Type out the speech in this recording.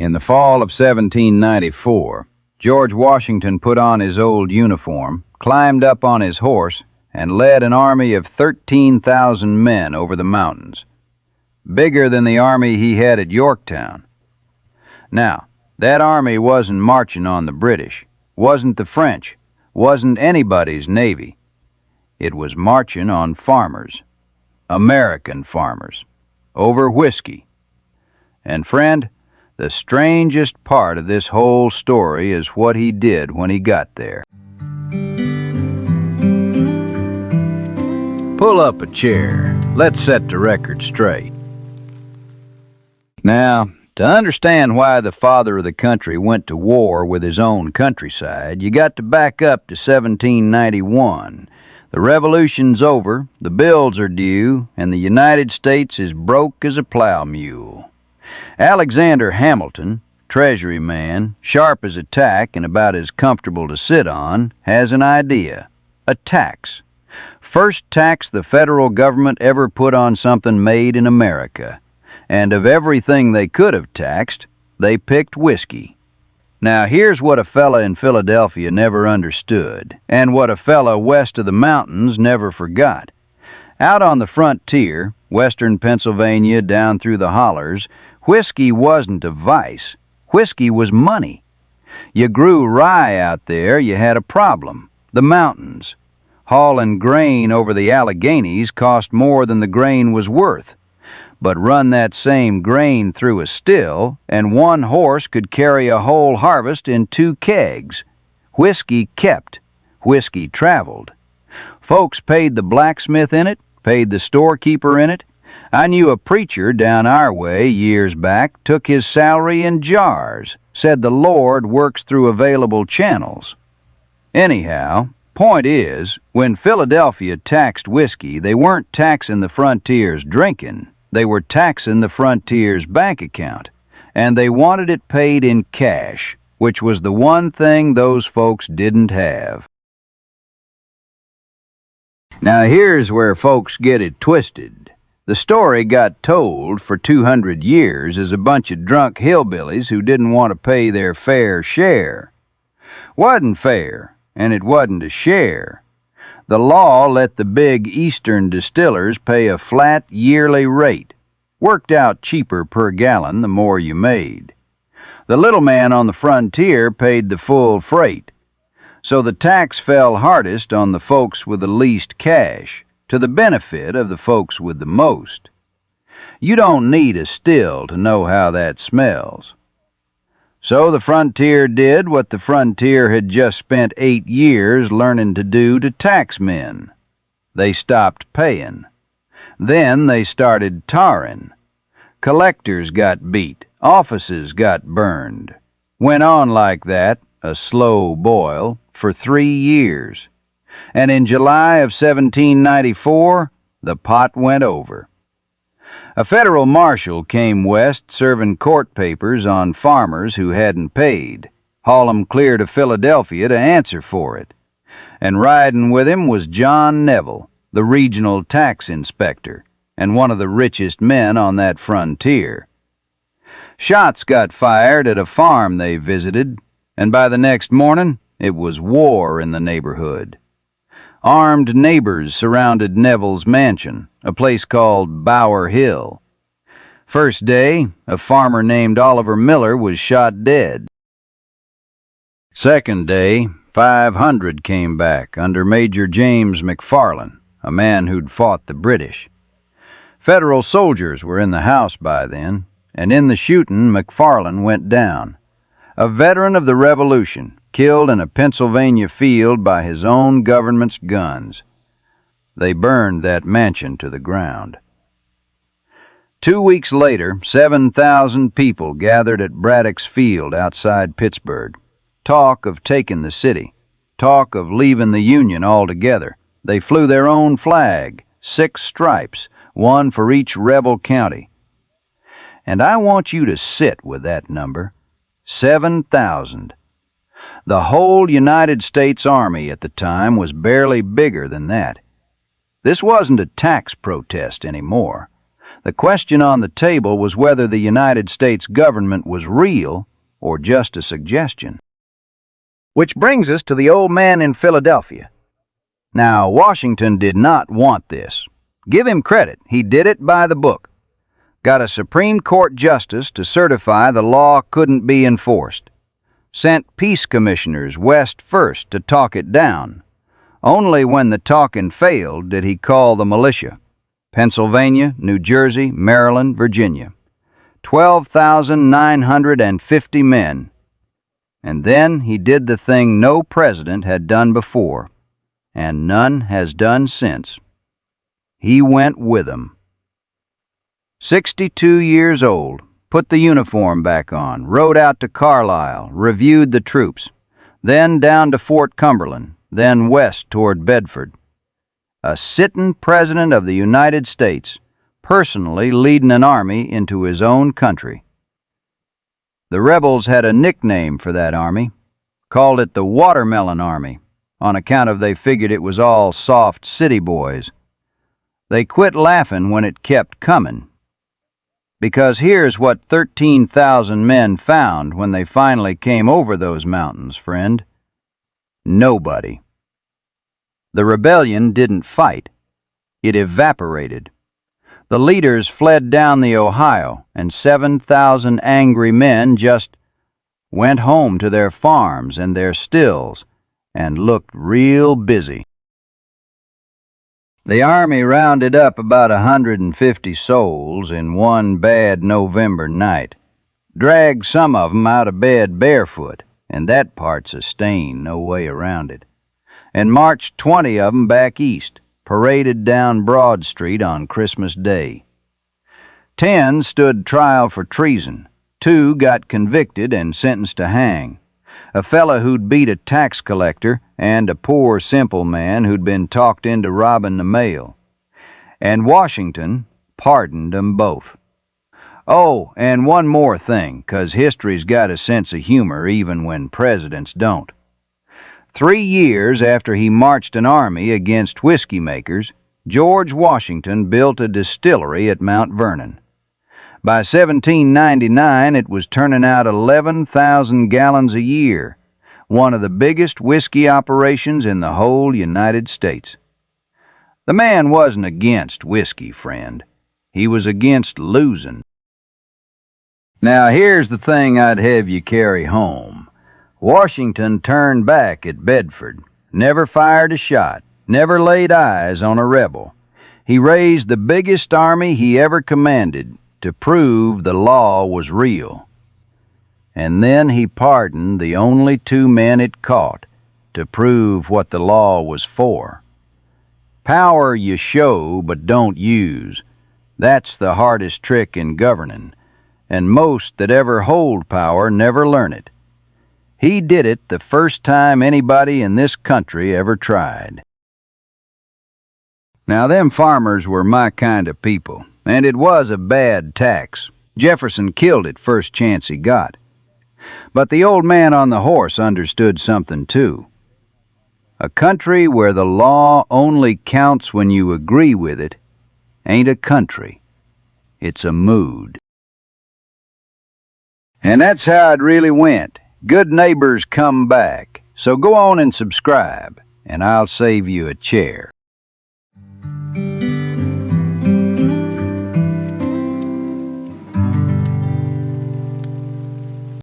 In the fall of 1794, George Washington put on his old uniform, climbed up on his horse, and led an army of 13,000 men over the mountains, bigger than the army he had at Yorktown. Now, that army wasn't marching on the British, wasn't the French, wasn't anybody's navy. It was marching on farmers, American farmers, over whiskey. And friend, the strangest part of this whole story is what he did when he got there. Pull up a chair. Let's set the record straight. Now, to understand why the father of the country went to war with his own countryside, you got to back up to 1791. The revolution's over, the bills are due, and the United States is broke as a plow mule. Alexander Hamilton, Treasury man, sharp as a tack and about as comfortable to sit on, has an idea. A tax. First tax the federal government ever put on something made in America. And of everything they could have taxed, they picked whiskey. Now here's what a fella in Philadelphia never understood, and what a fella west of the mountains never forgot. Out on the frontier, western Pennsylvania down through the hollers, whiskey wasn't a vice. Whiskey was money. You grew rye out there, you had a problem. The mountains. Hauling grain over the Alleghenies cost more than the grain was worth. But run that same grain through a still, and one horse could carry a whole harvest in 2 kegs. Whiskey kept. Whiskey traveled. Folks paid the blacksmith in it, paid the storekeeper in it. I knew a preacher down our way years back took his salary in jars, said the Lord works through available channels. Anyhow, point is, when Philadelphia taxed whiskey, they weren't taxing the frontier's drinking. They were taxing the frontier's bank account, and they wanted it paid in cash, which was the one thing those folks didn't have. Now here's where folks get it twisted. The story got told for 200 years as a bunch of drunk hillbillies who didn't want to pay their fair share. Wasn't fair, and it wasn't a share. The law let the big eastern distillers pay a flat yearly rate, worked out cheaper per gallon the more you made. The little man on the frontier paid the full freight, so the tax fell hardest on the folks with the least cash, to the benefit of the folks with the most. You don't need a still to know how that smells. So the frontier did what the frontier had just spent 8 years learning to do to tax men. They stopped paying. Then they started tarring. Collectors got beat. Offices got burned. Went on like that, a slow boil, for 3 years. And in July of 1794, the pot went over. A federal marshal came west serving court papers on farmers who hadn't paid, haul 'em clear to Philadelphia to answer for it. And riding with him was John Neville, the regional tax inspector, and one of the richest men on that frontier. Shots got fired at a farm they visited, and by the next morning it was war in the neighborhood. Armed neighbors surrounded Neville's mansion, a place called Bower Hill. First day, a farmer named Oliver Miller was shot dead. Second day, 500 came back under Major James McFarland, a man who'd fought the British. Federal soldiers were in the house by then, and in the shooting McFarland went down. A veteran of the Revolution, killed in a Pennsylvania field by his own government's guns. They burned that mansion to the ground. 2 weeks later, 7,000 people gathered at Braddock's field outside Pittsburgh. Talk of taking the city. Talk of leaving the Union altogether. They flew their own flag, 6 stripes, one for each rebel county. And I want you to sit with that number. 7,000. The whole United States Army at the time was barely bigger than that. This wasn't a tax protest anymore. The question on the table was whether the United States government was real or just a suggestion. Which brings us to the old man in Philadelphia. Now, Washington did not want this. Give him credit, he did it by the book. Got a Supreme Court justice to certify the law couldn't be enforced. Sent peace commissioners west first to talk it down. Only when the talking failed did he call the militia. Pennsylvania, New Jersey, Maryland, Virginia. 12,950 men. And then he did the thing no president had done before, and none has done since. He went with them. 62 years old, put the uniform back on, rode out to Carlisle, reviewed the troops, then down to Fort Cumberland, then west toward Bedford. A sitting president of the United States, personally leading an army into his own country. The rebels had a nickname for that army, called it the Watermelon Army, on account of they figured it was all soft city boys. They quit laughing when it kept coming. Because here's what 13,000 men found when they finally came over those mountains, friend. Nobody. The rebellion didn't fight. It evaporated. The leaders fled down the Ohio, and 7,000 angry men just went home to their farms and their stills and looked real busy. The army rounded up about 150 souls in one bad November night. Dragged some of 'em out of bed barefoot, and that part's a stain, no way around it. And marched 20 of 'em back east, paraded down Broad Street on Christmas Day. 10 stood trial for treason. 2 got convicted and sentenced to hang. A fellow who'd beat a tax collector and a poor, simple man who'd been talked into robbing the mail. And Washington pardoned 'em both. Oh, and one more thing, 'cause history's got a sense of humor even when presidents don't. 3 years after he marched an army against whiskey makers, George Washington built a distillery at Mount Vernon. By 1799, it was turning out 11,000 gallons a year, one of the biggest whiskey operations in the whole United States. The man wasn't against whiskey, friend. He was against losing. Now, here's the thing I'd have you carry home. Washington turned back at Bedford, never fired a shot, never laid eyes on a rebel. He raised the biggest army he ever commanded to prove the law was real. And then he pardoned the only 2 men it caught to prove what the law was for. Power you show but don't use. That's the hardest trick in governing, and most that ever hold power never learn it. He did it the first time anybody in this country ever tried. Now, them farmers were my kind of people, and it was a bad tax. Jefferson killed it first chance he got. But the old man on the horse understood something, too. A country where the law only counts when you agree with it ain't a country. It's a mood. And that's how it really went. Good neighbors come back. So go on and subscribe, and I'll save you a chair.